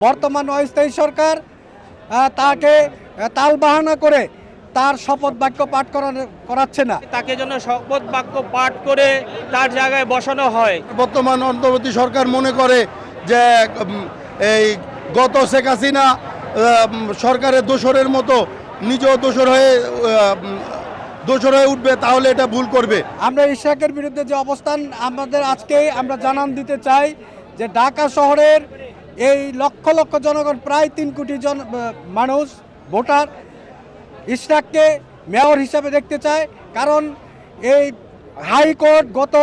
বর্তমান অস্থায়ী সরকার তাকে তালবাহানা করে তার শপথ বাক্য পাঠ করাচ্ছে না। তাকে যেন শপথ বাক্য পাঠ করে তার জায়গায় বসানো হয়। বর্তমান অন্তর্বর্তী সরকার মনে করে যে এই গত শেখ হাসিনা সরকারের দোসরের মতো নিজেও দোসর হয়ে উঠবে, তাহলে এটা ভুল করবে। আমরা ইশরাকের বিরুদ্ধে যে অবস্থান আমাদের আজকে আমরা জানান দিতে চাই যে ঢাকা শহরের এই লক্ষ লক্ষ জনগণ, প্রায় 3 কোটি মানুষ ভোটার ইশরাককে মেয়র হিসাবে দেখতে চায়। কারণ এই হাইকোর্ট গত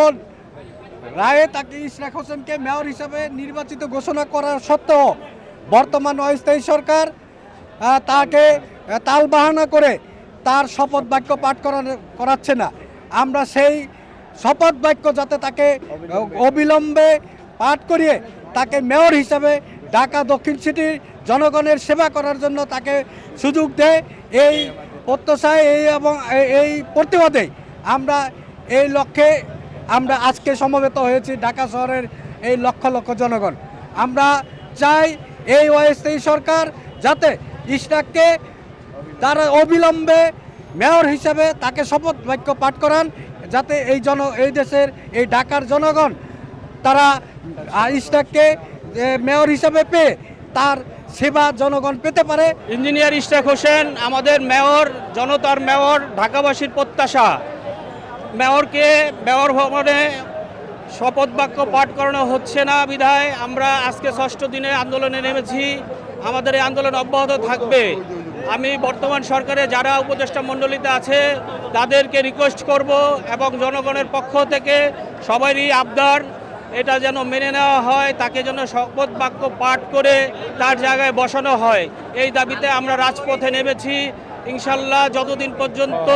রায়ে তাকে ইশরাক হোসেনকে মেয়র হিসাবে নির্বাচিত ঘোষণা করার সত্ত্বেও বর্তমান অস্থায়ী সরকার তাকে তালবাহানা করে তার শপথ বাক্য পাঠ করাচ্ছে না। আমরা সেই শপথ বাক্য যাতে তাকে অবিলম্বে পাঠ করিয়ে তাকে মেয়র হিসাবে ঢাকা দক্ষিণ সিটির জনগণের সেবা করার জন্য তাকে সুযোগ দেয়, এই প্রত্যাশায় এবং এই প্রতিবাদে আমরা এই লক্ষ্যে আমরা আজকে সমবেত হয়েছি। ঢাকা শহরের এই লক্ষ লক্ষ জনগণ আমরা চাই এই অস্থায়ী সরকার যাতে ইশরাককে তারা অবিলম্বে মেয়র হিসাবে তাকে শপথ বাক্য পাঠ করান, যাতে এই দেশের এই ঢাকার জনগণ তারা ইশরাককে মেয়র হিসাবে পেয়ে তার সেবা জনগণ পেতে পারে। ইঞ্জিনিয়ার ইশরাক হোসেন আমাদের মেয়র, জনতার মেয়র, ঢাকাবাসীর প্রত্যাশা। মেয়রকে মেয়র ভবনে শপথ বাক্য পাঠ করানো হচ্ছে না বিধায় আমরা আজকে 6ষ্ঠ দিনে আন্দোলনে নেমেছি। আমাদের এই আন্দোলন অব্যাহত থাকবে। আমি বর্তমান সরকারে যারা উপদেষ্টা মণ্ডলীতে আছে তাদেরকে রিকোয়েস্ট করব এবং জনগণের পক্ষ থেকে সবারই আবদার এটা যেন মেনে নেওয়া হয়, তাকে যেন শপথ বাক্য পাঠ করে তার জায়গায় বসানো হয়। এই দাবিতে আমরা রাজপথে নেমেছি। ইনশাল্লাহ যতদিন পর্যন্ত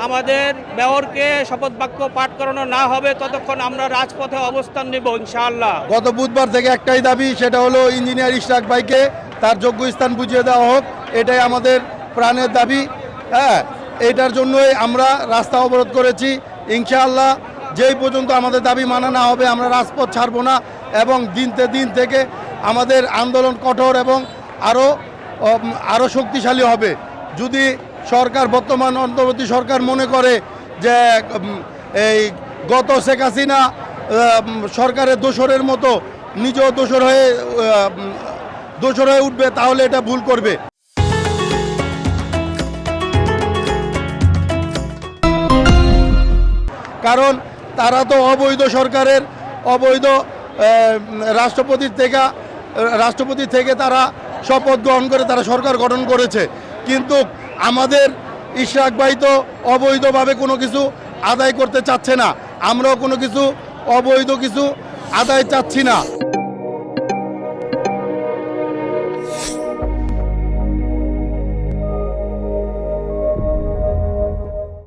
আমাদের মেয়রকে শপথ বাক্য পাঠ করানো না হবে ততক্ষণ আমরা রাজপথে অবস্থান নেব ইনশাআল্লাহ। গত বুধবার থেকে একটাই দাবি, সেটা হলো ইঞ্জিনিয়ার ইশরাক ভাইকে তার যোগ্য স্থান বুঝিয়ে দেওয়া হোক। এটাই আমাদের প্রাণের দাবি। এটার জন্যই আমরা রাস্তা অবরোধ করেছি। ইনশাআল্লাহ যেই পর্যন্ত আমাদের দাবি মানা না হবে আমরা রাজপথ ছাড়ব না, এবং দিন থেকে আমাদের আন্দোলন কঠোর এবং আরও শক্তিশালী হবে। যদি সরকার, বর্তমান অন্তর্বর্তী সরকার মনে করে যে এই গত শেখ হাসিনা সরকারের দোসরের মতো নিজেও দোসর হয়ে উঠবে, তাহলে এটা ভুল করবে। কারণ তারা তো অবৈধ সরকারের অবৈধ রাষ্ট্রপতি থেকে তারা শপথ গ্রহণ করে তারা সরকার গঠন করেছে। কিন্তু আমাদের ইশরাক ভাই তো অবৈধভাবে কোনো কিছু আদায় করতে চাচ্ছে না, আমরাও কোনো কিছু অবৈধ কিছু আদায় চাচ্ছি না।